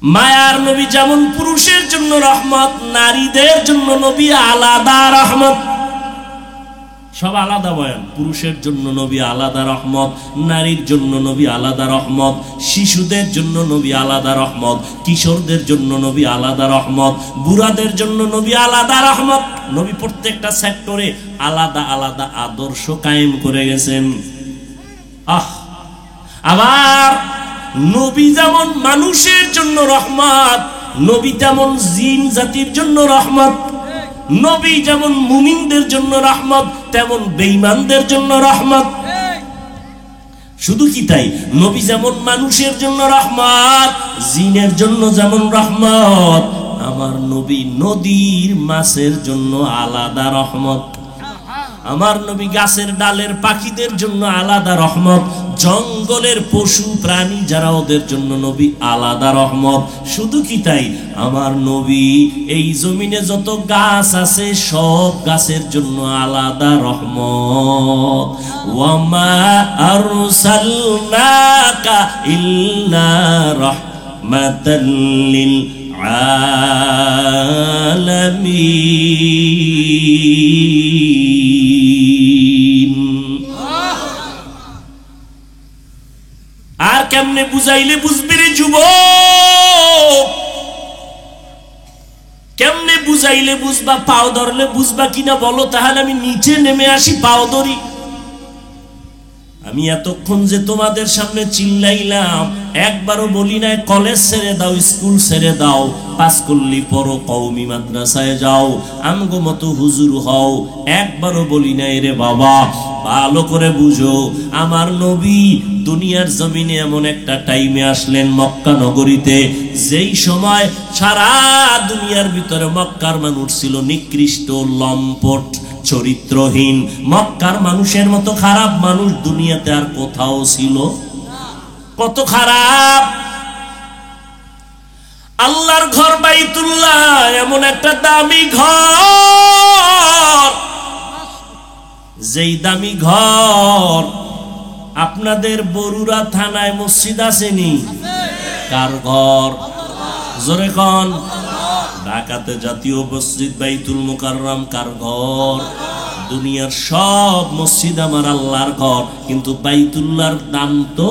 মায়ার নবী যেমন পুরুষের জন্য রহমত, নারীদের জন্য নবী আলাদা রহমত। সব আলাদা বয়ান। পুরুষের জন্য নবী আলাদা রহমত, নারীর জন্য নবী আলাদা রহমত, শিশুদের জন্য নবী আলাদা রহমত, কিশোরদের জন্য নবী আলাদা রহমত, বুড়াদের জন্য নবী আলাদা রহমত। নবী প্রত্যেকটা সেক্টরে আলাদা আলাদা আদর্শ কায়েম করে গেছেন। আবার নবী যেমন মানুষের জন্য রহমত, নবী তেমন জিন জাতির জন্য রহমত। নবী যেমন মুমিনদের জন্য রহমত, তেমন বেঈমানদের জন্য রহমত। শুধু কি তাই, নবী যেমন মানুষের জন্য রহমত, জিনের জন্য যেমন রহমত, আমার নবী নদীর মাছের জন্য আলাদা রহমত। আমার নবী গাছের ডালের পাখিদের জন্য আলাদা রহমত, জঙ্গলের পশু প্রাণী যারা ওদের জন্য নবী আলাদা রহমত। শুধু কি তাই, আমার নবী এই জমিনে যত গাছ আছে সব গাছের জন্য আলাদা রহমত। ওয়ামা আরসালনাকা ইল্লা রাহমাতাল লিল আলামিন। আর কেমনে বুঝাইলে বুঝবি রে যুবক? কেমনে বুঝাইলে বুঝবা? পাও ধরলে বুঝবা কিনা বলো? তাহলে আমি নিচে নেমে আসি, পাও ধরি। আমি এতক্ষণ যে তোমাদের সামনে চিল্লাইলাম, একবারও বলি নাই কলেজ ছেড়ে দাও, স্কুল ছেড়ে দাও, পাস করলি পড়ো, কওমি মাদ্রাসায় যাও, আমগো মতো হুজুর হও। একবারও বলি নাই রে বাবা। ভালো করে বুঝো, আমার নবী দুনিয়ার জমিনে এমন একটা টাইমে আসলেন মক্কা নগরীতে, যেই সময় সারা দুনিয়ার ভিতরে মক্কার মানুষ ছিল নিকৃষ্ট, লম্পট, চরিত্রহীন। মক্কার মানুষের মতো খারাপ মানুষ দুনিয়াতে আর কোথাও ছিল? কত খারাপ! আল্লাহর ঘর বাইতুল্লাহ এমন একটা দামি ঘর, যেই দামি ঘর আপনাদের বরুড়া থানায় মসজিদ আসেনি? কার ঘর? জোরে কোন? ঢাকাতে জাতীয় মসজিদ বাইতুল মুকাররম কার ঘর? দুনিয়ার সব মসজিদ আমার আল্লাহর ঘর, কিন্তু বাইতুল্লাহর দাম তো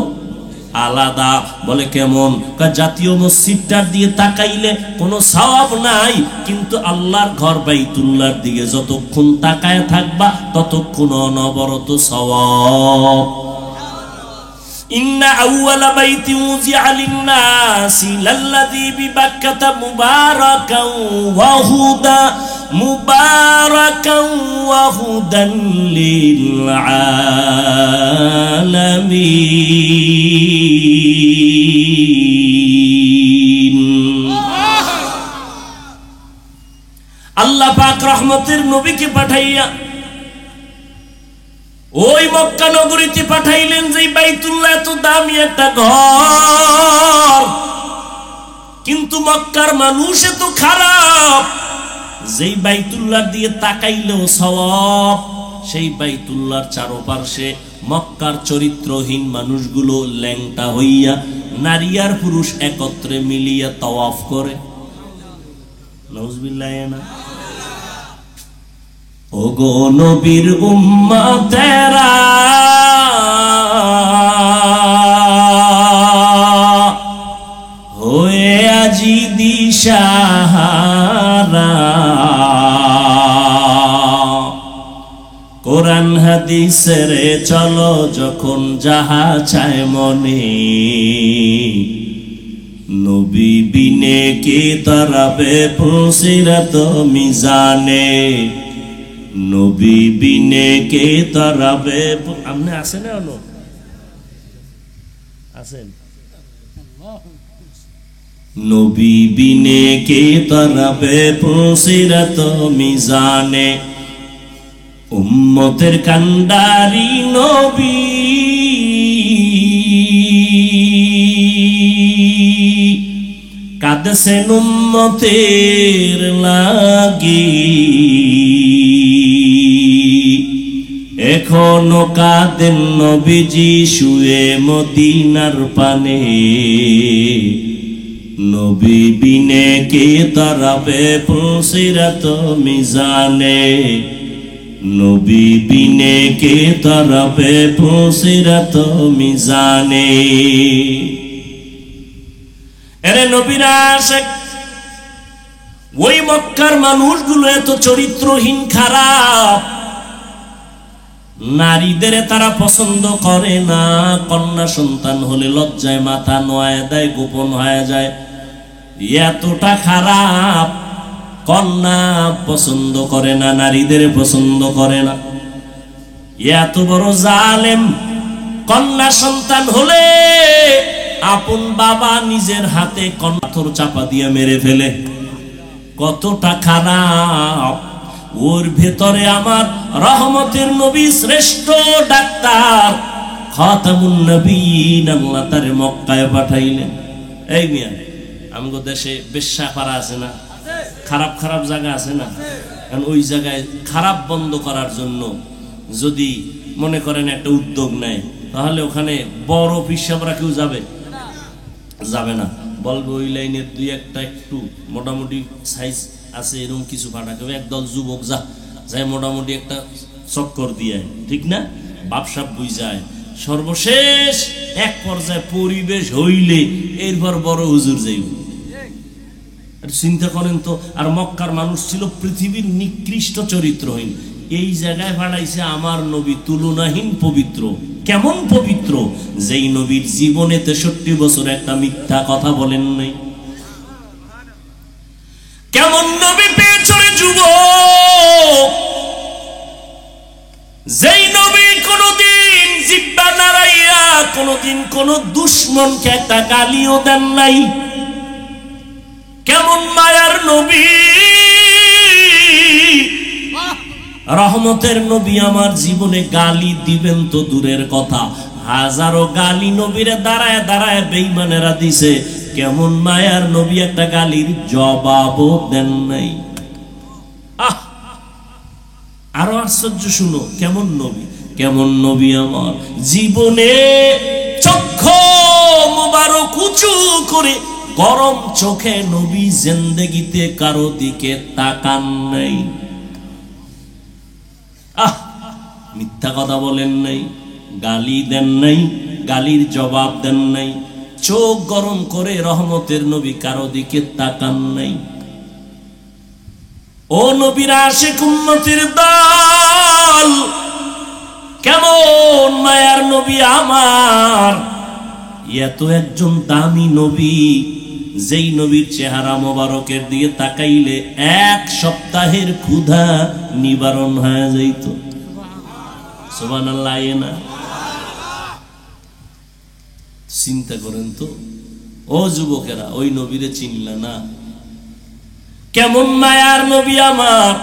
আলাদা। বলে কেমন? জাতীয় মসজিদটার দিয়ে তাকাইলে কোনো সওয়াব নাই, কিন্তু আল্লাহর ঘর বাইতুল্লাহর দিকে যতক্ষণ তাকায় থাকবা ততক্ষণ অনবরত সওয়াব। ইন্না আউওয়ালা বাইতি উযিআ লিন-নাসি লাল্লাযী বিবাক্কাতা মুবারাকান ওয়া হুদা মুবারাকান ওয়া হুদান লিল আলামিন। আল্লাহ পাক রহমতের নবীকে পাঠাইয়া ওই মক্কা নগরীতে পাঠাইলেন, যে বাইতুল্লাহ এত দামি একটা ঘর, কিন্তু মক্কার মানুষ এত খারাপ, যেই বাইতুল্লাহ দিয়ে তাকাইলেও সওয়াব। সেই বাইতুল্লাহর চারপাশে মক্কার চরিত্রহীন মানুষগুলো ল্যাংটা হইয়া নারী আর পুরুষ একত্রে মিলিয়া তাওয়াফ করে। নাউজুবিল্লাহ। না ওগো নবীর উম্মতেরা, হয়ে আজি দিশাহারা, কোরআন হাদিসের চলো যখন যাহা চায় মনে, নবী বিনে কে তরাবে পুলসিরাত মিজানে, নবী বিনে কে তরাবে। আপনি আছেন? আছেন? নবী বিনে কে তরাবে পুলসিরাত মিজানে, উম্মতের কান্ডারি নবী, কাঁদছেন উম্মতের লাগি, এখনো কাঁদেন নবীজি শুয়ে মদিনার পানে, নবী বিনে কে তারাবে পুলসিরাত মিজানে, নবী বিনে কে তারাবে পুলসিরাত মিজানে। এরে নবীর আশিক, ওই মক্কার মানুষগুলো এত চরিত্রহীন খারাপ, নারীদের তারা পছন্দ করে না। কন্যা সন্তান হলে লজ্জায় মাথা নোয়ায় দেয়, গোপন হয়ে যায়। এতটা খারাপ, কন্যা পছন্দ করে না, নারীদের পছন্দ করে না। এত বড় জালেম, কন্যা সন্তান হলে আপন বাবা নিজের হাতে পাথর চাপা দিয়ে মেরে ফেলে। কতটা খারাপ। ওর ভেতরে আমার রহমতের নবী, শ্রেষ্ঠ ডাক্তার খাতামুন নবীন, আল্লাহ তারে মক্কায় পাঠাইলেন। এই মিয়া, আমগো দেশে বেশ্যাপাড়া আছে না, খারাপ খারাপ জায়গা আছে না? কারণ ওই জায়গায় খারাপ বন্ধ করার জন্য যদি মনে করেন একটা উদ্যোগ নেয়, তাহলে ওখানে বড় পিসাবরা কেউ যাবে না। বলবো ওই লাইনের দুই একটা একটু মোটামুটি সাইজ আছে এরকম কিছু ফাটা কেউ একদল যুবক যায় মোটামুটি একটা চক্কর দিয়ে, ঠিক না? বাপসাপ বুঝ যায়। সর্বশেষ এক পর্যায়ে পরিবেশ হইলে এরপর বড় হুজুর যাইব। চিন্তা করেন তো। আর মক্কার মানুষ ছিল পৃথিবীর নিকৃষ্ট চরিত্রহীন, এই জায়গায় ফাটাইছে আমার নবী তুলনাহীন পবিত্র। কেমন পবিত্র? যেই নবীর জীবনে 63 বছর একটা মিথ্যা কথা বলেন নাই। কেমন নবী পেছনে যুবক, যেই নবী কোনদিন জিহ্বা নাড়াইয়া কোনদিন কোন দুশমনকে একটা গালিও দেন নাই। কেমন মায়ার নবী, রহমতের নবী। আমার জীবনে গালি দিবেন তো দূরের কথা, হাজারো গালি নবীরে দাঁড়ায় দাঁড়ায় বেঈমানেরা দিছে। কেমন মায়ার নবী, একটা গালির জবাবও দেন নাই। আরো আশ্চর্য শুনো, কেমন নবী, কেমন নবী আমার জীবনে চক্ষু মুবারক উঁচু করে গরম চোখে নবী জিন্দেগিতে কারো দিকে তাকান নাই। মিথ্যা কথা বলেন নাই, গালি দেন নাই, গালির জবাব দেন নাই, চোখ গরম করে রহমতের নবী কারো দিকে তাকান নাই। ও নবীর আশিক উম্মতের দল, কেমন মায়ার নবী আমার। এত একজন দামি নবী, যেই নবীর চেহারা মোবারকের দিয়ে তাকাইলে এক সপ্তাহের ক্ষুধা নিবারণ হয়ে যাইত। সুবহানাল্লাহ। না চিন্তা করেন তো। ও যুবকেরা, ওই নবীরে চিনলা না? কেমন মায়ার নবী আমার।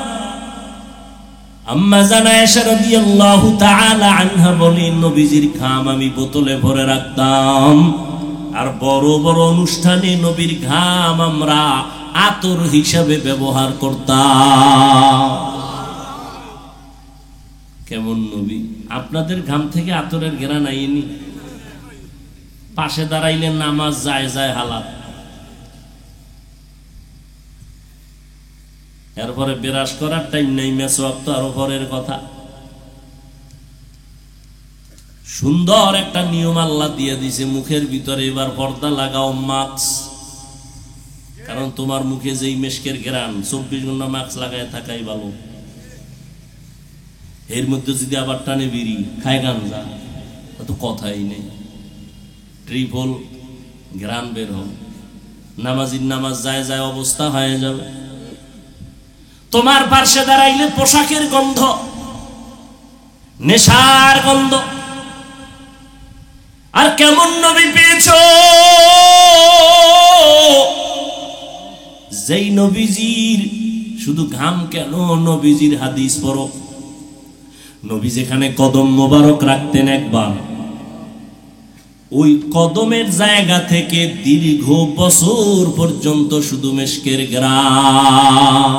আম্মা জানা আয়েশা রাদিয়াল্লাহু তাআলা আনহা বলেন, নবীজির ঘাম আমি বোতলে ভরে রাখতাম, আর বড় বড় অনুষ্ঠানে নবীর ঘাম আমরা আতর হিসাবে ব্যবহার করতাম। কেমন নবী। আপনাদের ঘাম থেকে আতরের ঘেরা নাইনি? পাশে দাঁড়াইলে নামাজ যায় যায় হালাত। এরপরে বিরাজ করার টাইম নাই, মেসওয়াক তো আরো পরের কথা। সুন্দর একটা নিয়ম আল্লাহ দিয়ে দিছে, মুখের ভিতরে এবার পর্দা লাগাও, মাস্ক। কারণ তোমার মুখে যেই মেশকের ঘেরান, 24 ঘন্টা মাস্ক লাগায় থাকাই ভালো। এর মধ্যে যদি আবার টানে বিড়ি খায় গাঞ্জা, তো কথাই নেই, ট্রিপল ঘ্রাণ বের হবে। নামাজির নামাজ যায় যায় অবস্থা হয়ে যাবে। তোমার পার্শ্বে দাঁড়াইলে পোশাকের গন্ধ, নেশার গন্ধ। আর কেমন নবী পেয়েছো, যেই নবীজির শুধু ঘাম কেন, নবীজির হাদিস পড়ো। নবী যেখানে কদম মোবারক রাখতেন একবার, ওই কদমের জায়গা থেকে দীর্ঘ বছর পর্যন্ত শুধু মেশকের ঘ্রাণ।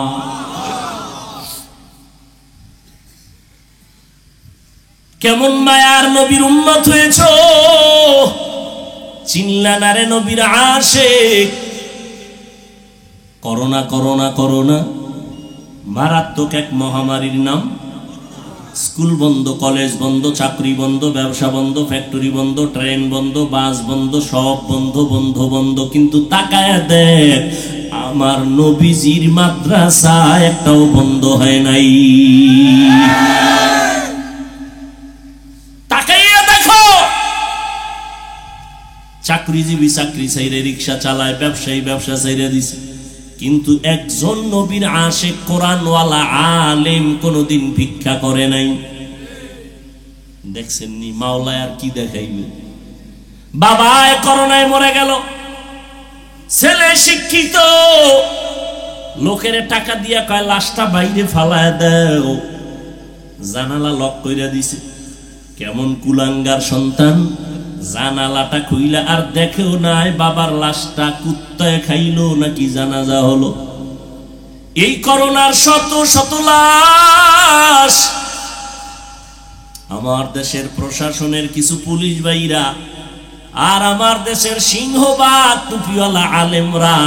কেমন মায়ার নবীর উম্মত হয়েছো, চিনলা না রে নবীর আশিক। করোনা করোনা করোনা মারাত্মক এক মহামারীর নাম। স্কুল বন্ধ, কলেজ বন্ধ, চাকরি বন্ধ, ব্যবসা বন্ধ, ফ্যাক্টরি বন্ধ, ট্রেন বন্ধ, বাস বন্ধ, সব বন্ধ বন্ধ বন্ধ। কিন্তু তাকায় দেখ, আমার নবীজির মাদ্রাসা একটাও বন্ধ হয় নাই। তাকাইয়া দেখো, চাকরিজীবী চাকরি ছাইরে রিক্সা চালায়, ব্যবসায়ী ব্যবসা ছাইরে দিছে, কিন্তু একজন নবীর আশিক কোরআনওয়ালা আলেম কোনদিন ভিক্ষা করে নাই। দেখছেন নি মাওলায় আর কি দেখাইবে। বাবা করোনায় মরে গেল, ছেলে শিক্ষিত, লোকের টাকা দিয়া কয় লাশটা বাইরে ফালায় দাও, জানালা লক কইরা দিছে। কেমন কুলাঙ্গার সন্তান, জানালাটা খুইলা আর দেখেও নাই বাবার লাশটা কুত্তায় খাইলো নাকি জানাজা হলো। এই করোনার শত শত লাশ আমার দেশের প্রশাসনের কিছু পুলিশ ভাইরা আর আমার দেশের সিংহবাগ টুপিওয়ালা আলেমরা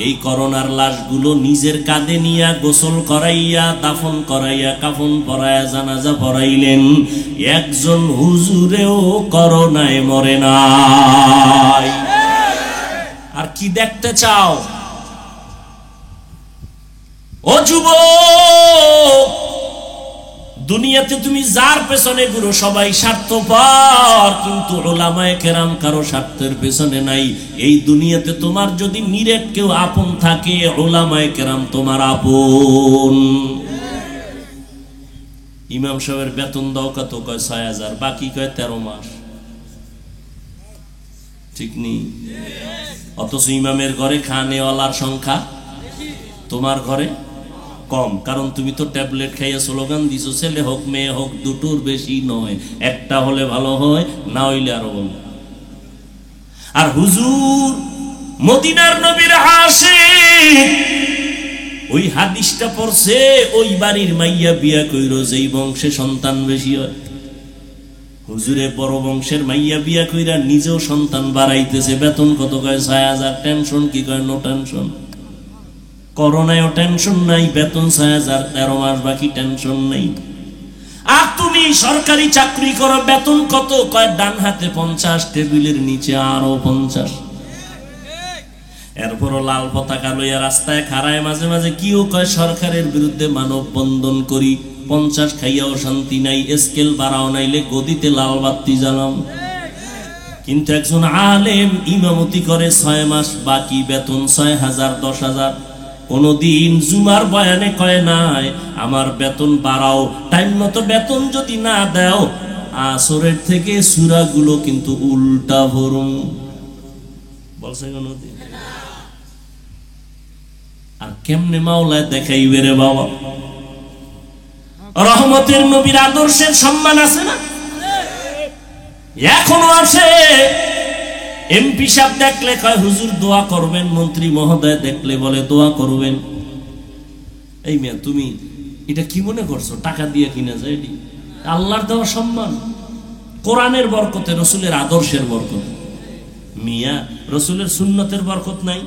এই করোনার লাশগুলো নিজের কাঁধে নিয়ে গোসল করাইয়া, দাফন করাইয়া, কাফন পরাইয়া, জানাজা পড়াইলেন। একজন হুজুরেও করোনায় মরে নাই। আর কি দেখতে চাও? ও যুবক, দুনিয়াতে তুমি যার পেছনে ঘুরো সবাই স্বার্থপর, কিন্তু উলামায়ে কেরাম কারো স্বার্থের পেছনে নাই। এই দুনিয়াতে তোমার যদি নিরেট কেউ আপন থাকে, উলামায়ে কেরাম তোমার আপন। ইমাম সাহেবের বেতন দাও কত? কয় ৬০০০, বাকি কয় ১৩ মাস। ঠিক নেই? অথচ ইমামের ঘরে খানেওয়ালার সংখ্যা তোমার ঘরে কম, কারণ তুমি তো ট্যাবলেট খাইয়া স্লোগান দিছো, ছেলে হোক মেয়ে হোক দুটোর বেশি নয়, একটা হলে ভালো হয়, না হইলে আরো ভালো। আর হুজুর মদিনার নবীর আশিক, ওই হাদিসটা পড়ছে, ওই বাড়ির মাইয়া বিয়া কইরো যেই বংশে সন্তান বেশি হয়। হুজুরে বড় বংশের মাইয়া বিয়া কইরা নিজেও সন্তান বাড়াইতেছে, বেতন কত? কয় ৬০০০। টেনশন কি? কয় নো টেনশন। করোনায়ও টেনশন নাই, বেতন ৬০০০, ১৩ মাস বাকি, টেনশন নেই। আর তুমি সরকারি চাকরি করো, বেতন কত? কয় ডান হাতে ৫০, টেবিলের নিচে আরো ৫০। এরপরও লাল পতাকা লইয়া রাস্তায় খাড়ায়, মাঝে মাঝে কিও কয় সরকারের বিরুদ্ধে মানববন্ধন করি। ৫০ খাইয়াও শান্তি নাই, স্কেল বাড়াও নাইলে গদিতে লাল বাতি জ্বালাম। কিন্তু একজন আলেম ইমামতি করে ৬ মাস, বাকি বেতন ৬০০০, ১০০০০। কোনদিন জুমার বয়ানে কয় নাই আমার বেতন বাড়াও, টাইম মতো বেতন যদি না দাও আসরের থেকে সূরাগুলো কিন্তু উল্টা ভরুম বলছে কোনদিন? আর কেমনে মাওলায় দেখাইবে রে বাবা? রহমতের নবীর আদর্শের সম্মান আছে না? এখনো আছে। এমপি সাহেব দেখলে কয় হুজুর দোয়া করবেন, মন্ত্রী মহোদয় দেখলে বলে দোয়া করবেন। এই মেয়ে তুমি এটা কি মনে করছো টাকা দিয়ে কিনা যায়? এটি আল্লাহর দেওয়া সম্মান, কোরআনের বরকতে, রসুলের আদর্শের বরকত। মিয়া রসুলের সুন্নতের বরকত নাই?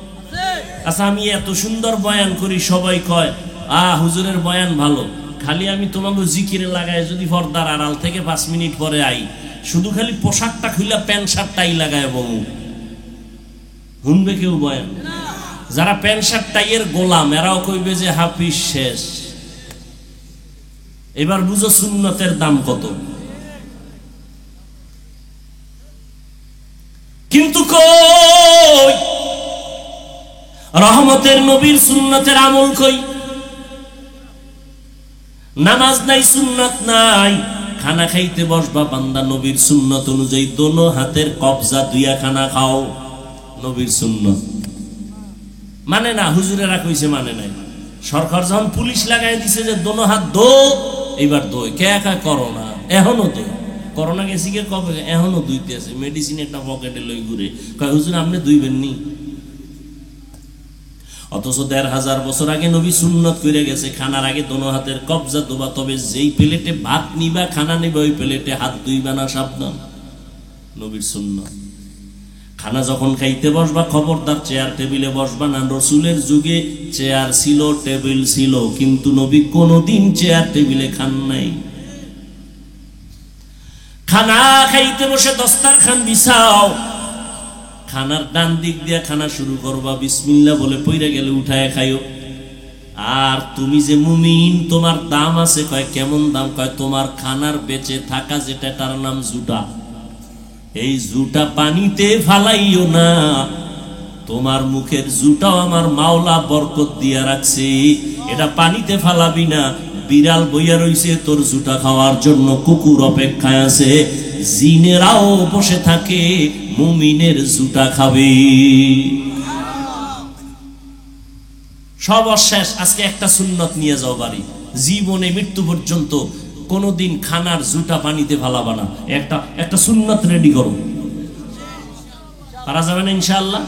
আচ্ছা আমি এত সুন্দর বয়ান করি, সবাই কয় হুজুরের বয়ান ভালো, খালি আমি তোমাকে জিকিরে লাগাই যদি পর্দার আড়াল থেকে 5 মিনিট পরে আই, শুধু খালি পোশাকটা খুইলা প্যান্ট শার্ট টাই লাগায় বমু, শুনবে কেউ বয়ান? যারা প্যান্ট শার্ট টাইয়ের গোলাম এরাও কইবে যে হাফিজ শেষ। এবার বুঝো সুন্নতের দাম কত। কিন্তু কই রহমতের নবীর সুন্নতের আমল কই? নামাজ নাই, সুন্নত নাই। খানা খাইতে বসবা বান্দা নবীর সুন্নত অনুযায়ী দোনো হাতের কবজা দুইয়া খানা খাও, নবীর সুন্নত। মানে না, হুজুরেরা কইছে মানে নাই। সরকার যখন পুলিশ লাগাই দিছে যে দোনো হাত দো, এইবার দই কে একা করোনা, এখনো দো করোনা গেছি কে কবে, এখনো দুইতে আছে, মেডিসিন একটা পকেটে লই ঘুরে, কয় হুজুর আপনি দুইবেন নি। অথচ ১৫০০ বছর আগে নবী সুন্নত করে গেছে খানার আগে দোনো হাতের কবজা দোবা। তবে যেই প্লেটে ভাত নিবা, খানা নিবা, ওই প্লেটে হাত ধুইবা না, সাবধান, নবীর সুন্নত। খানা যখন খাইতে বসবা খবরদার চেয়ার টেবিলে বসবা না। রসুলের যুগে চেয়ার ছিল, টেবিল ছিল, কিন্তু নবী কোনোদিন চেয়ার টেবিলে খান নাই। খানা খাইতে বসে দস্তারখান বিছাও, খানার ডান দিক দিয়ে খানা শুরু করবা, বিসমিল্লাহ বলে পইরা গেলে উঠায় খাইও। আর তুমি যে মুমিন, তোমার দাম আছে। কয় কেমন দাম? কয় তোমার খানার বেঁচে থাকা যেটা, তার নাম জুটা। এই জুটা পানিতে ফালাইও না। তোমার মুখের জুটাও আমার মাওলা বরকত দিয়া রাখছে, এটা পানিতে ফালাবি না। বিড়াল বইয়া রইছে তোর জুটা খাওয়ার জন্য, কুকুর অপেক্ষায় আছে, জিনেরাও বসে থাকে, মুমিনের জুটা খাবে। সর্বশেষ আজকে একটা সুন্নত নিয়ে যাও বাড়ি, জীবনে মৃত্যু পর্যন্ত কোনদিন খানার জুটা পানিতে ফালাবা না। একটা সুন্নত রেডি করো, পারা যাবে না ইনশাআল্লাহ?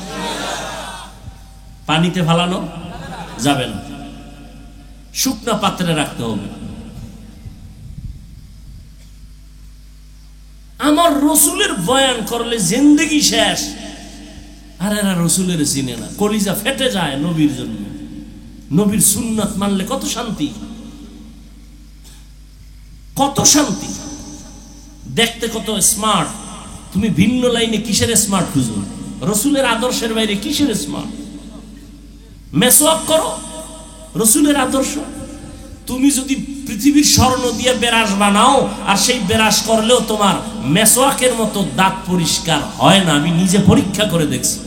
পানিতে ফালানো যাবে না, শুকনা পাত্রে রাখতে হবে। আমার রসুলের বয়ান করলে জিন্দেগি শেষ। আর এরা রসুলের চিনে না, কলিজা ফেটে যায় নবীর জন্য। নবীর সুন্নাত মানলে কত শান্তি, কত শান্তি, দেখতে কত স্মার্ট। তুমি ভিন্ন লাইনে কিসের স্মার্ট খুঁজো? রসুলের আদর্শের বাইরে কিসের স্মার্ট? মেসওয়াক করো, রসুলের আদর্শ। তুমি যদি পৃথিবীর স্বর্ণ দিয়ে বেরাস বানাও, আর সেই বেরাস করলেও তোমার মেসওয়াকের মতো দাঁত পরিষ্কার হয় না। আমি নিজে পরীক্ষা করে দেখছি।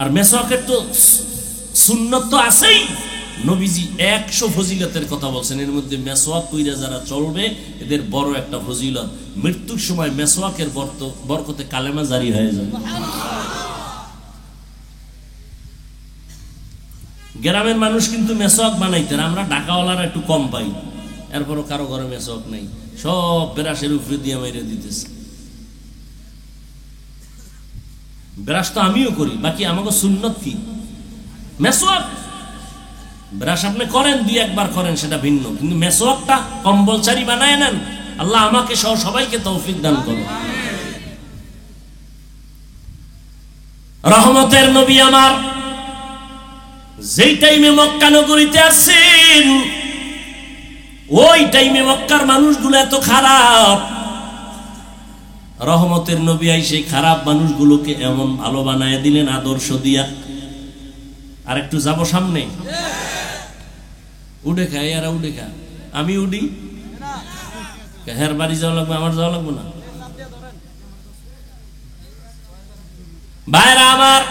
আর মেসওয়াকের তো সুন্নত তো আছেই। নবীজি 100 ফজিলতের কথা বলছেন, এর মধ্যে মেসওয়াক কইরা যারা চলবে এদের বড় একটা ফজিলত। মৃত্যুর সময় মেসওয়াকের বরকতে কালেমা জারি হয়ে যাবে। গ্রামের মানুষ কিন্তু মেসওয়াক বানাইতেন, আমরা ঢাকাওয়ালারা একটু কম পাই। এরপরও কারো ঘরে মেসওয়াক নাই, সব বেরাসের উপরে দিয়ে মেরে দিতেছে। ব্রাশ তো আমিও করি, বাকি আমাকে সুন্নত কি? মেসওয়াক। ব্রাশ আপনি করেন, 2-1 করেন, সেটা ভিন্ন, কিন্তু মেসওয়াকটা কম্বলচারি বানায় নেন। আল্লাহ আমাকে সহ সবাইকে তৌফিক দান করুন। রহমতের নবী আমার যেই টাইমে মক্কা নগরীতে আসছেন, ওই টাইমে মক্কার মানুষগুলো এত খারাপ। রহমতের নবী সেই খারাপ মানুষগুলোকে এমন ভালো বানায় দিলেন আদর্শ দিয়া। আর একটু যাব সামনে, উঠে খাই, আর উঠে খা, আমি উঠি, হের বাড়ি যাওয়া লাগবে, আমার যাওয়া লাগবে না। ভাইরা আমার,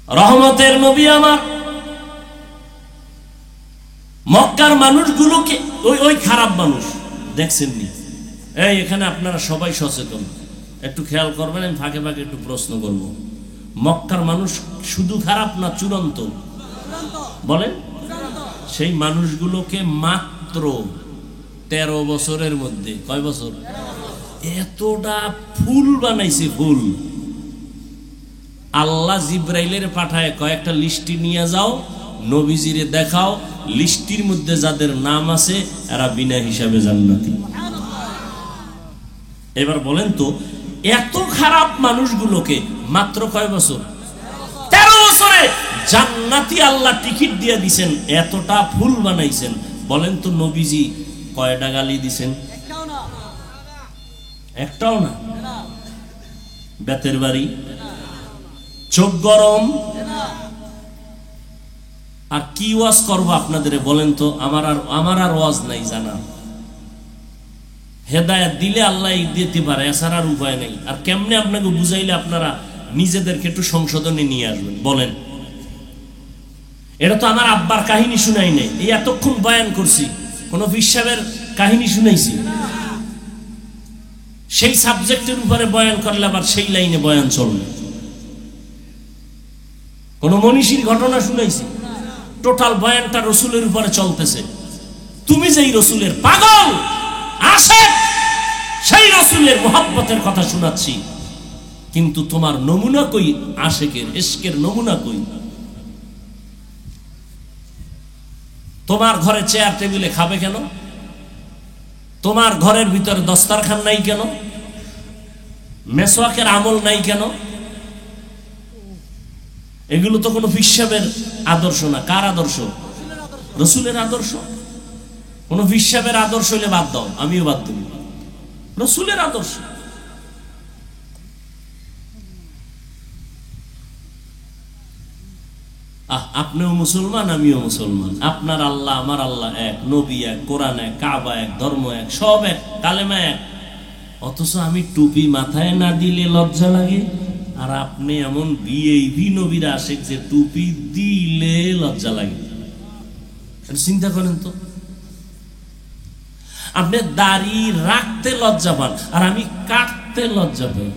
রহমতের নবী আমার মক্কার মানুষগুলোকে, ওই খারাপ মানুষ দেখছেননি? এই এখানে আপনারা সবাই সচেতন, একটু খেয়াল করবেন। আমি ফাঁকে ফাঁকে একটু প্রশ্ন করব। মক্কার মানুষ শুধু খারাপ না চূড়ান্ত? বলেন। সেই মানুষগুলোকে মাত্র 13 বছরের মধ্যে, কয় বছর, এতটা ফুল বানাইছে। ফুল আল্লাহ জিব্রাইলের পাঠায়, কয়েকটা লিস্টি নিয়ে যাও, নবীজিরে দেখাও, লিস্টির মধ্যে যাদের নাম আছে এরা বিনা হিসাবে জান্নাতি। এবার বলেন তো, এত খারাপ মানুষগুলোকে মাত্র কয় বছর, 13 বছরে জান্নাতি আল্লাহ টিকিট দিয়ে দিছেন, এতটা ফুল বানাইছেন। বলেন তো নবীজি কয়টা গালি দিছেন? একটাও না। বেতের বাড়ি, চোখ গরম। আর কি ওয়াজ করবো আপনাদের বলেন তো? আমার আর ওয়াজ নাই জানা। হেদায়েত দিলে আল্লাহ দিতে পারে, এছাড়া আর উপায় নাই। আর কেমনে আপনাকে বুঝাইলে আপনারা নিজেদেরকে একটু সংশোধনে নিয়ে আসবেন বলেন? এটা তো আমার আব্বার কাহিনী শুনাই নেই, এই এতক্ষণ বয়ান করছি, কোন বিশ্বাবের কাহিনী শুনাইছি? সেই সাবজেক্টের উপরে বয়ান করলে আবার সেই লাইনে বয়ান চলবে। কোন মনীষীর ঘটনা শুনাইছি? টোটাল বয়ানটা রসুলের উপরে চলতেছে। তুমি যেই রসুলের পাগল আশেক, সেই রসুলের মোহাব্বতের কথা শোনাচ্ছি, কিন্তু তোমার নমুনা কই? আশেকের ইশকের নমুনা কই? তোমার ঘরে চেয়ার টেবিলে খাবে কেন? তোমার ঘরের ভিতরে দস্তারখান নাই কেন? মেসওয়াকের আমল নাই কেন? এগুলো তো কোনো ফিসাবের আদর্শ না। কার আদর্শ? রসুলের আদর্শ। কোন ফিসাবের আদর্শ হইলে বাদ দাও, আমিও বাদ দেব। রসুলের আদর্শ। আপনিও মুসলমান, আমিও মুসলমান। আপনার আল্লাহ আমার আল্লাহ এক, নবী এক, কোরআন এক, কাবা এক, ধর্ম এক, সব এক, কালেমা এক। অথচ আমি টুপি মাথায় না দিলে লজ্জা লাগে, আর আপনি এমন ভিআইপি নবীর আশিক যে টুপি দিলে লজ্জা লাগে। চিন্তা করেন তো, আপনি দাড়ি রাখতে লজ্জা পান আর আমি কাটতে লজ্জা পাই।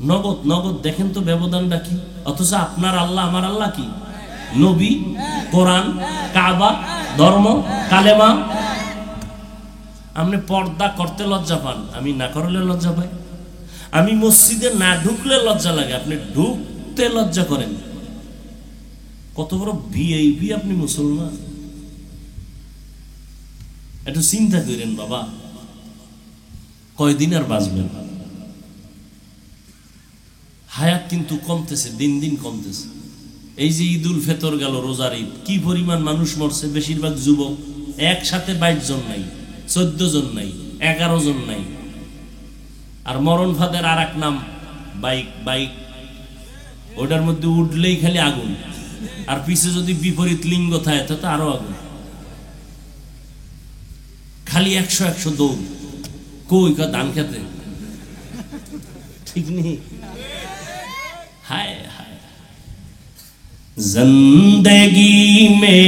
নগদ নগদ দেখেন তো ব্যবধানটা কি। অথচ আপনার আল্লাহ আমার আল্লাহ কি? নবী, কোরআন, কাবা, ধর্ম, কালেমা। আপনি পর্দা করতে লজ্জা পান, আমি না করলে লজ্জা পাই। আমি মসজিদে না ঢুকলে লজ্জা লাগে, আপনি ঢুকতে লজ্জা করেন। কত বড় ভিআইপি আপনি মুসলমান। একটু চিন্তা করেন বাবা, কয়দিন আর বাঁচবেন? হায়াত কিন্তু কমতেছে, দিন দিন কমতেছে। এই যে ঈদ উল ফিতর গেল, রোজার ঈদ, কি পরিমাণ মানুষ মরছে। বেশিরভাগ যুবক। একসাথে 22 জন নাই, 14 জন নাই, 11 জন নাই। আর মরণ ফাঁদের আর এক নাম বাইক। বাইক ওটার মধ্যে উঠলেই খালি আগুন, আর পিছে যদি বিপরীত লিঙ্গ থাকে তো আরো আগুন। খালি 100 দৌড়। কই ধান খেতে, ঠিক নেই। हाय हाय जिंदगी में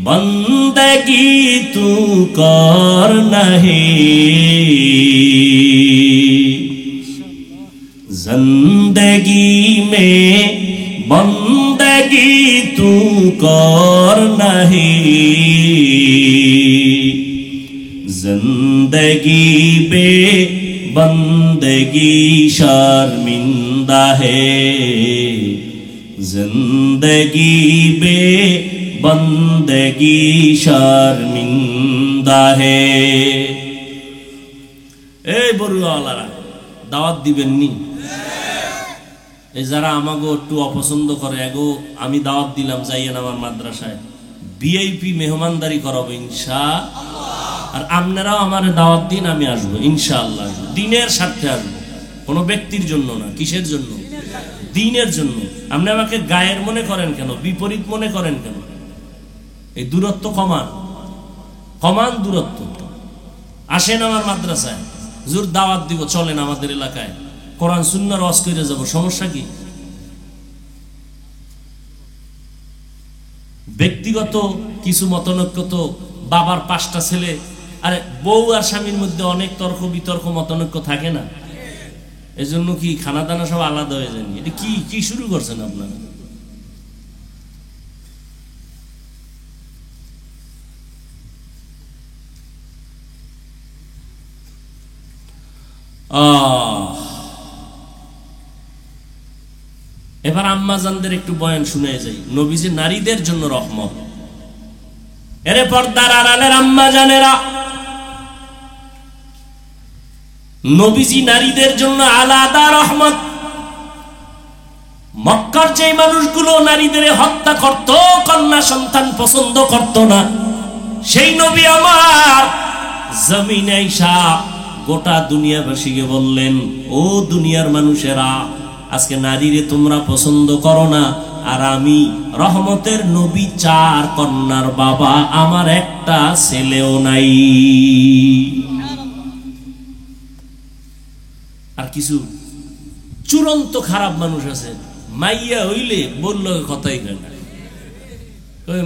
बंदगी तू कर नहीं, जिंदगी में बंदगी तू कर नहीं, जिंदगी बे बंदगी शर्मिंदा है, जिंदगी बे बंदगी शर्मिंदा है। এই বড়ুয়ালারা দাওয়াত দিবেন নি? এই যারা আমাগো একটু অপছন্দ করে, এগো আমি দাওয়াত দিলাম, যাইয়েন আমার মাদ্রাসায়, ভিআইপি মেহমানদারি করাবো ইনশাআল্লাহ। আর আপনারাও আমার দাওয়াত দিন, আমি আসবো ইনশাআল্লাহ। দিনের স্বার্থে আসবো, কোনো ব্যক্তির জন্য না। কিসের জন্য? দিনের জন্য। আপনি আমাকে গায়ের মনে করেন কেন, বিপরীত মনে করেন কেন? এই দূরত্ব কমান, কমান দূরত্ব। আসেন আমার মাদ্রাসায়, হুজুর দাওয়াত দিব, চলেন আমাদের এলাকায়, কোরআন সুন্নাহর ওয়াজ করে যাব, সমস্যা কি? ব্যক্তিগত কিছু মতনৈক্য তো, বাবার 5টা ছেলে, আরে বউ আর স্বামীর মধ্যে অনেক তর্ক বিতর্ক মতনৈক্য থাকে না? এজন্য কি খানা দানা সব আলাদা হয়ে যায়নি? এটা কি কি শুরু করছেন আপনারা? এবার আম্মাজানদের একটু বয়ান শুনে যাই। নবীজি নারীদের জন্য রহমত। এরে পর্দার আড়ালের আম্মা জানেরা, নবীজি নারীদের জন্য আলাদা রহমত। মক্কার যে মানুষগুলো নারীদের হত্যা করত, কন্যা সন্তান পছন্দ করত না, সেই নবী আমার জমিনে আইসা গোটা দুনিয়াবাসীকে বললেন, ও দুনিয়ার মানুষেরা, আজকে নারীরে তোমরা পছন্দ করো না, আর আমি রহমতের নবী, 4 কন্যার বাবা, আমার একটা ছেলেও নাই। আর কিছু চূড়ান্ত খারাপ মানুষ আছে, মাইয়া হইলে বলল কথাই কয় না।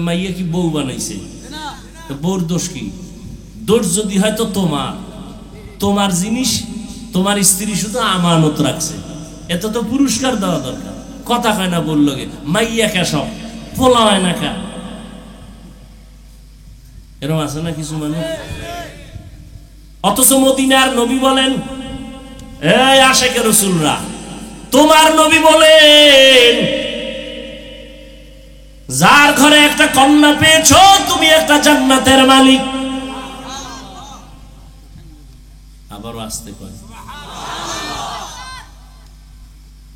মাইয়া কি বউ বানাইছে? বউর দোষ কি? দোষ যদি হয় তো তোমার জিনিস তোমার স্ত্রী শুধু আমানত রাখছে, এত তো পুরস্কার দেওয়া দরকার। কথা কয় না বললো গে, মাইয়া কে সব পোলা হয় না কা, এরকম আছে না কিছু মানুষ। অথচ মদিনার নবী বলেন, এই আশেকে রাসূলরা, তোমার নবী বলেন, যার ঘরে একটা কন্যা পেয়েছো তুমি একটা জান্নাতের মালিক। আবারও আসতে কয়।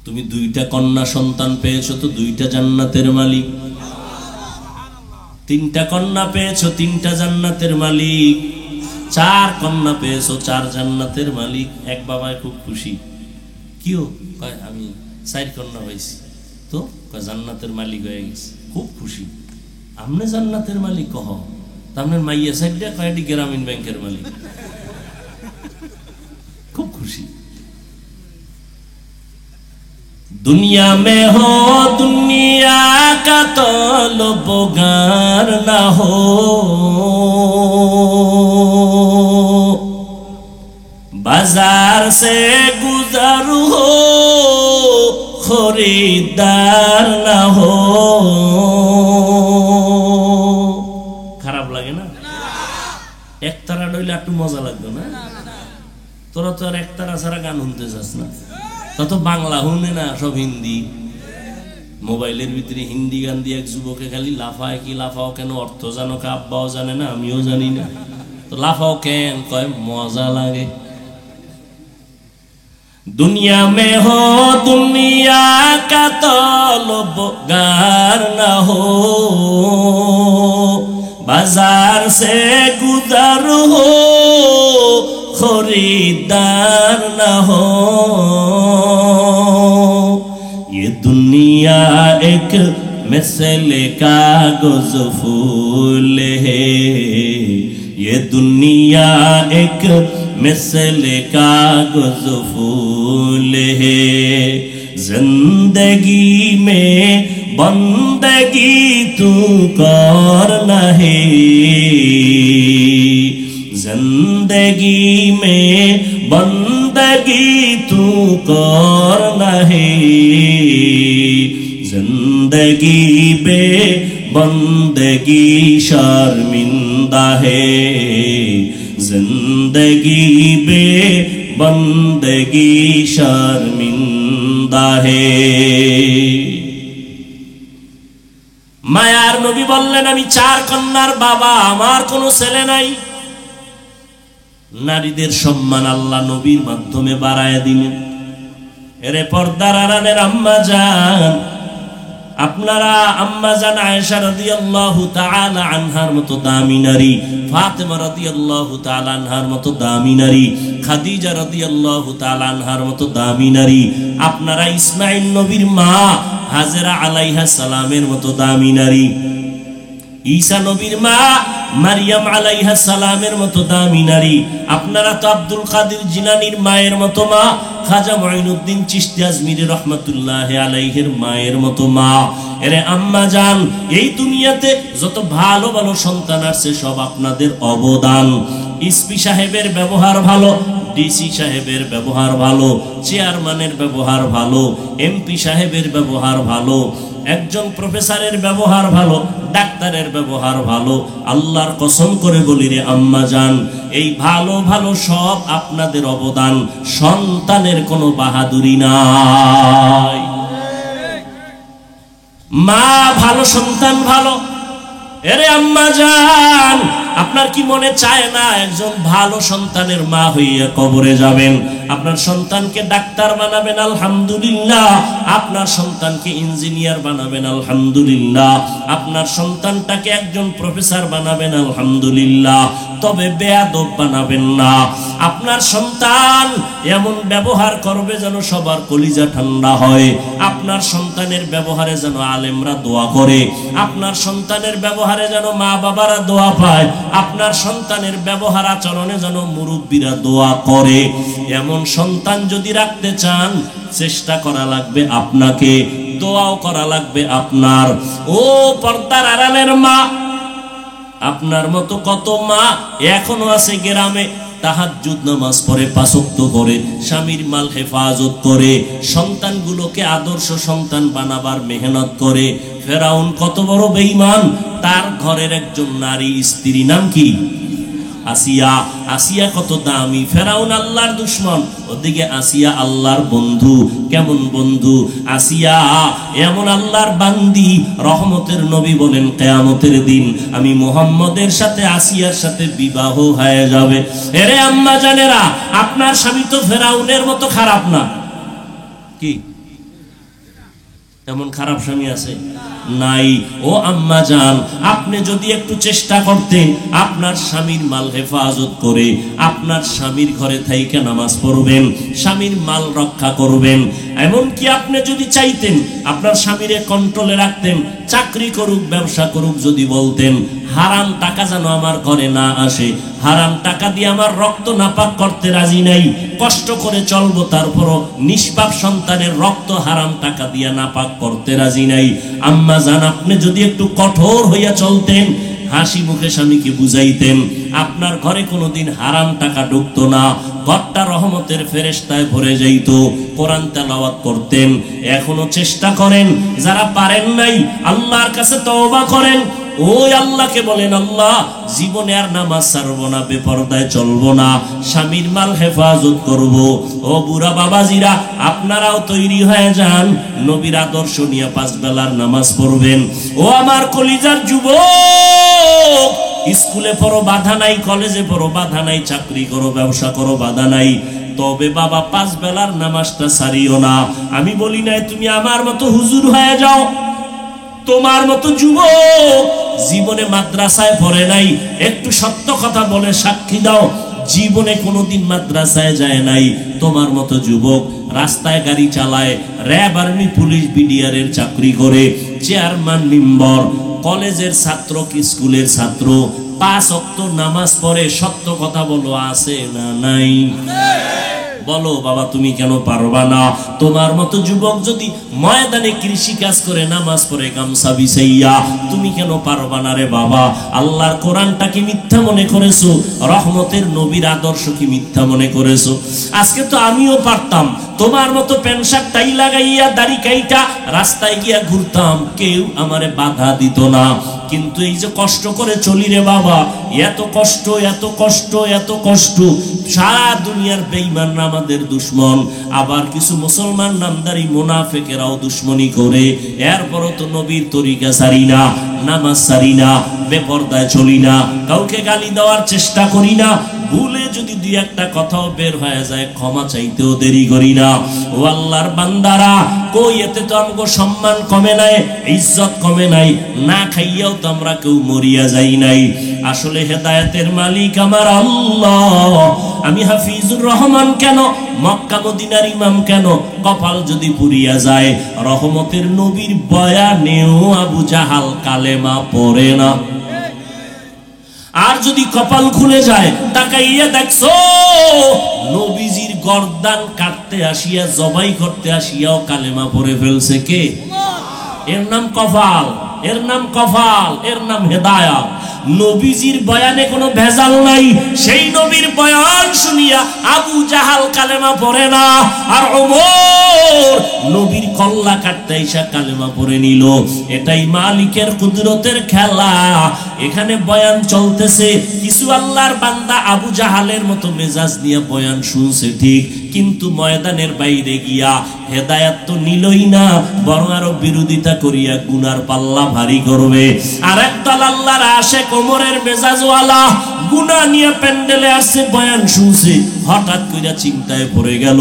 তুমি দুইটা কন্যা সন্তান পেয়েছো তো দুইটা জান্নাতের মালিক, তিনটা কন্যা পেয়েছো তিনটা জান্নাতের মালিক, চার কন্যা পেয়েছো চার জান্নাতের মালিক। এক বাবায় খুব খুশি, কিও কয় আমি চার কন্যা হয়েছি তো কয় জান্নাতের মালিক হয়ে গেছে, খুব খুশি। আমনে জান্নাতের মালিক কহ, আপনার মাইয়া সাইডটা কয়টি গ্রামীণ ব্যাংকের মালিক, খুব খুশি। दुनिया में हो दुनिया का तलबगार ना हो, बाजार से गुजर हो खरीदार ना हो। খারাপ লাগে না? একতারা ডইলে একটু মজা লাগবে না? তোরা তো আর একতারা ছাড়া গান শুনতে চাস না, তত বাংলা শুনে না, সব হিন্দি। মোবাইলের ভিতরে হিন্দি গান দিয়ে এক যুবকে খালি লাফায়, কি লাফাও কেন অর্থ জানো কা, আব্বাও জানে না আমিও জানি না, তো লাফাও কেন, কয় মজা লাগে। दुनिया में हो दुनिया का तलबगार ना हो, बाजार से गुजर हो खरीदार ना हो। ये दुनिया एक मिसले कागज फूल है, ये दुनिया एक मिसले कागज फूल है। जिंदगी में बंदगी तू करना है, जिंदगी में बंदगी तू करना है। जिंदगी बे बंदगी शर्मिंदा है, जिंदगी बे बंदगी शर्मिंदा है। মায়ার নবী বললেন আমি চার কন্যার বাবা, আমার কোনো ছেলে নাই। নারীদের সম্মান আল্লাহ নবীর মাধ্যমে বাড়ায় দিলেন। এরে পর্দার আড়ালের আম্মা জান, আপনারা আম্মা জান আয়েশা রাদিয়াল্লাহু তাআলা আনহার মতো দামি নারী, ফাতেমা রাদিয়াল্লাহু তাআলা আনহার মতো দামি নারী, খাদিজা রাদিয়াল্লাহু তাআলা আনহার মতো দামি নারী, আপনারা ইসমাঈল নবীর মা হাজেরা আলাইহিস সালামের মতো দামি নারী, ঈসা নবীর মা মারিয়াম আলাইহিস সালামের মতো দামি নারী, আপনারা তো আব্দুল কাদের জিলানীর মায়ের মতো মা, খাজা মুঈনুদ্দিন চিশতি আজমিরি রাহমাতুল্লাহি আলাইহির মায়ের মতো মা। এরে আম্মা জান, এই দুনিয়াতে যত ভালো ভালো সন্তান আছে সব আপনাদের অবদান। এসপি সাহেবের ব্যবহার ভালো, ডিসি সাহেবের ব্যবহার ভালো, চেয়ারম্যানের ব্যবহার ভালো, এমপি সাহেবের ব্যবহার ভালো, একজন প্রফেসরের ব্যবহার ভালো, ডাক্তারের ব্যবহার ভালো। আল্লাহর কসম করে বলি রে আম্মা জান, এই ভালো ভালো সব আপনাদের অবদান, সন্তানের কোনো বাহাদুরি নাই। মা ভালো সন্তান ভালো। এরে আম্মা জান, আপনার কি মনে চায় না একজন ভালো সন্তানের মা হইয়া কবরে যাবেন? আপনার সন্তানকে ডাক্তার বানাবেন আলহামদুলিল্লাহ, আপনার সন্তানকে ইঞ্জিনিয়ার বানাবেন আলহামদুলিল্লাহ, আপনার সন্তানটাকে একজন প্রফেসর বানাবেন আলহামদুলিল্লাহ, তবে বেয়াদব বানাবেন না। আপনার সন্তান এমন ব্যবহার করবে যেন সবার কলিজা ঠান্ডা হয়, আপনার সন্তানের ব্যবহারে যেন আলেমরা দোয়া করে, আপনার সন্তানের ব্যবহারে যেন মা বাবারা দোয়া পায়, আপনার সন্তানের ব্যবহার আচরণে যেন মুরব্বীরা দোয়া করে। এমন সন্তান যদি রাখতে চান, চেষ্টা করা লাগবে আপনাকে, দোয়াও করা লাগবে আপনার। ও পর্দার আড়ালের মা, আপনার মতো কত মা এখনো আছে গ্রামে, তাহাজ্জুদ নামাজ পড়ে, পাঁচ ওয়াক্ত করে, স্বামীর মাল হেফাজত করে, সন্তানগুলোকে আদর্শ সন্তান বানাবার মেহনত করে। ফেরাউন কত বড় বেঈমান, তার ঘরের একজন নারী স্ত্রী নাম কি? আসিয়া, আসিয়া কত দামি, ফেরাউন আল্লাহর দুশমন, ওদিকে আসিয়া আল্লাহর বন্ধু। কেমন বন্ধু? আসিয়া এমন আল্লাহর বান্দি, রহমতের নবী বলেন কিয়ামতের দিন আমি মুহাম্মদের সাথে আসিয়ার সাথে বিবাহ হয়ে যাবে। এরে আম্মা জানেরা, আপনার স্বামী তো ফেরাউনের মতো খারাপ না, কি এমন খারাপ স্বামী আছে? নাই। ও আম্মা জান, আপনি যদি একটু চেষ্টা করতেন আপনার স্বামীর মাল হেফাজত করে, আপনার স্বামীর ঘরে থাইকে নামাজ পড়বেন, স্বামীর মাল রক্ষা করবেন, এমনকি আপনি যদি চাইতেন আপনার স্বামীরে কন্ট্রোলে রাখতেন, চাকরি করুক ব্যবসা করুক, যদি বলতেন হারাম টাকা যেন আমার ঘরে না আসে, হারাম টাকা দিয়ে আমার রক্ত নাপাক করতে রাজি নাই, কষ্ট করে চলবো তারপরও নিষ্পাপ সন্তানের রক্ত হারাম টাকা দিয়ে নাপাক করতে রাজি নাই। আম্মা জান, আপনি যদি একটু কঠোর হইয়া চলতেন, হাসি মুখে স্বামীকে বুঝাইতেন, আপনার ঘরে কোনোদিন হারাম টাকা ঢুকতো না, ঘরটা রহমতের ফেরেশতায় ভরে যাইত, কোরআন তেলাওয়াত করতেন। এখনো চেষ্টা করেন, যারা পারেন নাই আল্লাহর কাছে তওবা করেন, ওই আল্লাহকে বলেন আল্লাহ জীবনে আর নামাজ ছাড়বো না, বেপরদায় চলবো না, স্বামীর মাল হেফাজত করব। ও বুড়া বাবাজিরা, আপনারাও তৈরি হয়ে যান, নবীর আদর্শ নিয়ে 5 বেলার নামাজ পড়বেন। ও আমার কলিজার যুবক, স্কুলে পড়ো বাধা নাই, কলেজে পড়ো বাধা নাই, চাকরি করো ব্যবসা করো বাধা নাই, তবে বাবা 5 বেলার নামাজটা ছাড়িও না। আমি বলি নাই তুমি আমার মতো হুজুর হয়ে যাও, তোমার মতো যুবক জীবনে মাদ্রাসায় পড়ে নাই, একটু সত্য কথা বলে সাক্ষী দাও, জীবনে কোনোদিন মাদ্রাসায় যায় নাই। তোমার মতো যুবক রাস্তায় গাড়ি চালায়, র্যাব আর্মি পুলিশ বিডিআর এর চাকরি করে, চেয়ারম্যান মেম্বার, কলেজের ছাত্র কি স্কুলের ছাত্র, 5 ওয়াক্ত নামাজ পড়ে, সত্য কথা বলো আছে না নাই? বলো বাবা, তুমি কেন পারবা না? তোমার মতো যুবক যদি ময়দানে কৃষি কাজ করে, নামাজ পড়ে, গামছা বিছাইয়া, তুমি কেন পারবা না রে বাবা? আল্লাহর কোরআনটা কি মিথ্যা মনে করেছো? রহমতের নবীর আদর্শ কি মিথ্যা মনে করেছো? আজকে তো আমিও পারতাম তোমার মতো প্যান্ট শার্ট টাই লাগাইয়া দাড়ি কাইটা রাস্তায় গিয়া ঘুরতাম, কেউ আমারে বাধা দিত না। কিন্তু এই যে কষ্ট করে চলি রে বাবা, এত কষ্ট, এত কষ্ট, এত কষ্ট, সারা দুনিয়ার বেঈমানরা আমাদের দুশমন, আবার কিছু মুসলমান নামদারি মুনাফিকেরাও দুশমনি করে, এরপরও তো নবীর তরিকা ছাড়ি না, নামাজ ছাড়ি না, বেপরদায় চলি না, কাউকে গালি দেওয়ার চেষ্টা করি না, ভুলে যদি দুই একটা কথাও বের হয়ে যায় ক্ষমা চাইতেও দেরি করি না। ও আল্লাহর বান্দারা, কই এতে তো আমগো সম্মান কমে নাই, ইজ্জত কমে নাই, না খাইয়াও তো আমরা কেউ মরিয়া যাই নাই। আসলে হেদায়েতের মালিক আমার আল্লাহ। আমি হাফিজুর রহমান কেন, মক্কা মদিনার ইমাম কেন, কপাল যদি পুরিয়া যায়, রহমতের নবীর বয়ানেও আবু জাহাল কালেমা পড়ে না। আর যদি কপাল খুলে যায়, তাকাইয়া দেখছো নবীজির গর্দান কাটতে আসিয়া, জবাই করতে আসিয়াও কালেমা পড়ে ফেলছে কে? এর নাম কপাল, এর নাম কপাল, এর নাম হেদায়েত। নবীজির বয়ানে কোনো ভেজাল নাই, সেই নবীর বয়ান শুনিয়া আবু জাহাল কালেমা পড়ে না, আর ওমর নবীর কল্লা কাটতে এসে কালেমা পড়ে নিল। এটাই মালিকের কুদরতের খেলা। এখানে বয়ান চলতেছে, কিছু আল্লাহর বান্দা আবু জাহালের মতো মেজাজ নিয়ে বয়ান শুনছে ঠিক, কিন্তু ময়দানের বাইরে গিয়া হেদায়েত তো নিলই না, বরং আরো বিরোধিতা করিয়া গুনার পাল্লা ভারী করবে। আর একদল আল্লাহর আশিক ওমরের মেজাজওয়ালা গুনাহ নিয়ে প্যান্ডেলে আসছে, বয়ান শুনছে, হঠাৎ কইরা চিন্তায় পড়ে গেল,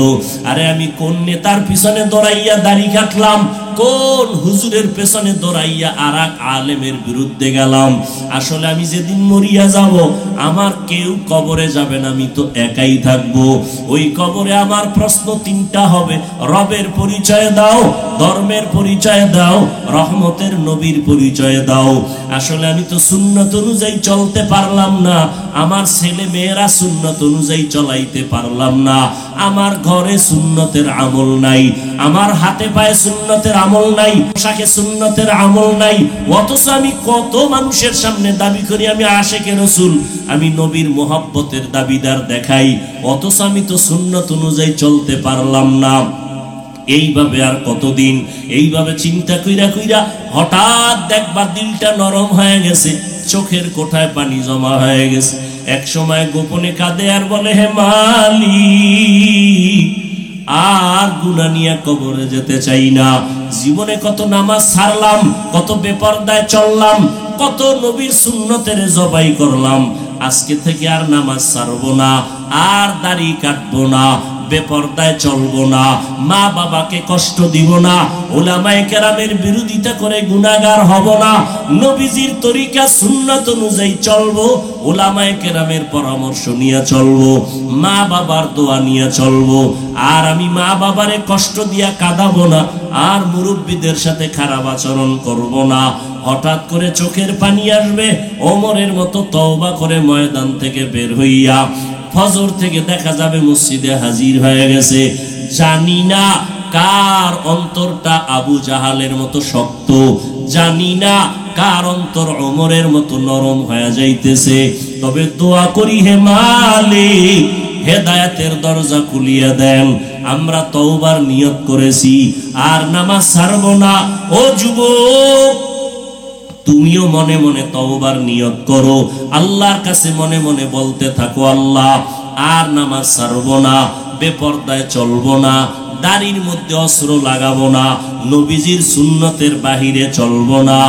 আরে আমি কোন নেতার পিছনে দৌড়াইয়া দাড়ি কাটলাম, কোন হুজুরের পেছনে দৌড়াইয়া আরেক আলেমের বিরুদ্ধে গেলাম। আসলে আমি যেদিন মরিয়া যাব, আমার কেউ কবরে যাবে না, আমি তো একাই থাকবো। ওই কবরে আমার প্রশ্ন 3টা হবে, রবের পরিচয় দাও, ধর্মের পরিচয় দাও, রহমতের নবীর পরিচয় দাও। আসলে আমি তো সুন্নাত অনুযায়ী চলতে পারলাম না, আমার ছেলে মেয়েরা সুন্নাত অনুযায়ী চলাইতে পারলাম না, আমার ঘরে সুন্নতের আমল নাই, আমার হাতে পায়ে সুন্নতের আমল নাই, পোশাকে সুন্নতের আমল নাই, অথচ আমি কত মানুষের সামনে দাবি করি আমি আশিকে রাসূল, আমি নবীর মোহাব্বতের দাবিদার দেখাই, অথচ আমি তো সুন্নত অনুযায়ী চলতে পারলাম না। এইভাবে আর কতদিন? এইভাবে চিন্তা কইরা কইরা হঠাৎ দেখবা দিলটা নরম হয়ে গেছে, চোখের কোঠায় পানি জমা হয়ে গেছে। এক সময় গোপনে কাঁদে আর বলে, হে মালিক, আর গুনাহ নিয়ে কবরে যেতে চাই না। জীবনে কত নামাজ ছাড়লাম, কত বেপরদায় চললাম, কত নবীর সুন্নতের জবাই করলাম, আজকে থেকে আর নামাজ ছাড়বো না, আর দাড়ি কাটবো না, বেপরদায় চলবো না, মা বাবাকে কষ্ট দিব না, উলামায়ে কেরামের বিরোধিতা করে গুনাহগার হব না, নবীজির তরিকা সুন্নাত অনুযায়ী চলবো, উলামায়ে কেরামের পরামর্শ নিয়ে চলবো, মা বাবার দোয়া নিয়ে চলবো, আর আমি মা বাবারে কষ্ট দিয়া কাঁদাবো না, আর মুরব্বীদের সাথে খারাপ আচরণ করব না। হঠাৎ করে চোখের পানি আসবে, ওমরের মতো তওবা করে ময়দান থেকে বের হইয়া ফজর থেকে দেখা যাবে মসজিদে হাজির হয়ে গেছে। জানি না কার অন্তরটা আবু জাহালের মতো শক্ত, জানি না কার অন্তর ওমরের মতো নরম হয়ে যাইতেছে, তবে দোয়া করি, হে মালিক, হেদায়েতের দরজা খুলিয়া দেন। আমরা তওবার নিয়ত করেছি, আর নামাজ ছাড়ব না। ও যুবক, তুমিও মনে মনে তওবার নিয়ত করো, আল্লাহর কাছে মনে মনে বলতে থাকো, আল্লাহ, আর নামাজ ছাড়বো না, বেপরদায় চলবো না, দাড়ির মধ্যে অস্ত্র লাগাবো না, নবীজির সুন্নতের বাহিরে চলবো না,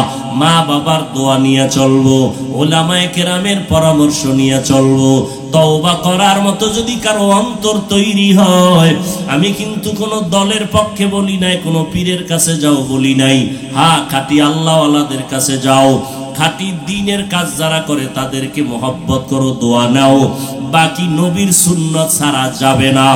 মা বাবার দোয়া নিয়ে চলবো, উলামায়ে কেরামের পরামর্শ নিয়ে চলবো। তওবা করার মতো যদি কারো অন্তর তৈরি হয়, আমি কিন্তু কোনো দলের পক্ষে বলি নাই, কোনো পীরের কাছে যাও বলি নাই, হ্যাঁ, খাঁটি আল্লাহওয়ালাদের কাছে যাও, খাঁটি দ্বীনের কাজ যারা করে তাদেরকে মহব্বত করো, দোয়া নাও, বাকি নবীর সুন্নাত ছাড়া যাবে না।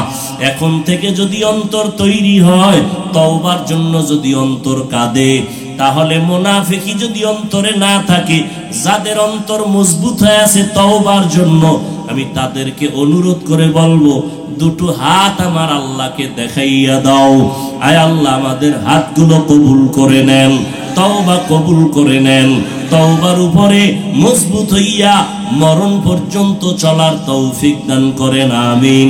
এখন থেকে যদি অন্তর তৈরি হয়, তওবার জন্য যদি অন্তর কাঁদে, তাহলে মুনাফিকি যদি অন্তরে না থাকে, যাদের অন্তর মজবুত হয়ে আছে তওবার জন্য, আমি তাদেরকে অনুরোধ করে বলবো, দুটো হাত আমার আল্লাহকে দেখাইয়া দাও। আয় আল্লাহ, আমাদের হাতগুলো কবুল করে নেন, তওবা কবুল করে নেন, তওবার উপরে মজবুত হইয়া মরণ পর্যন্ত চলার তৌফিক দান করেন, আমিন।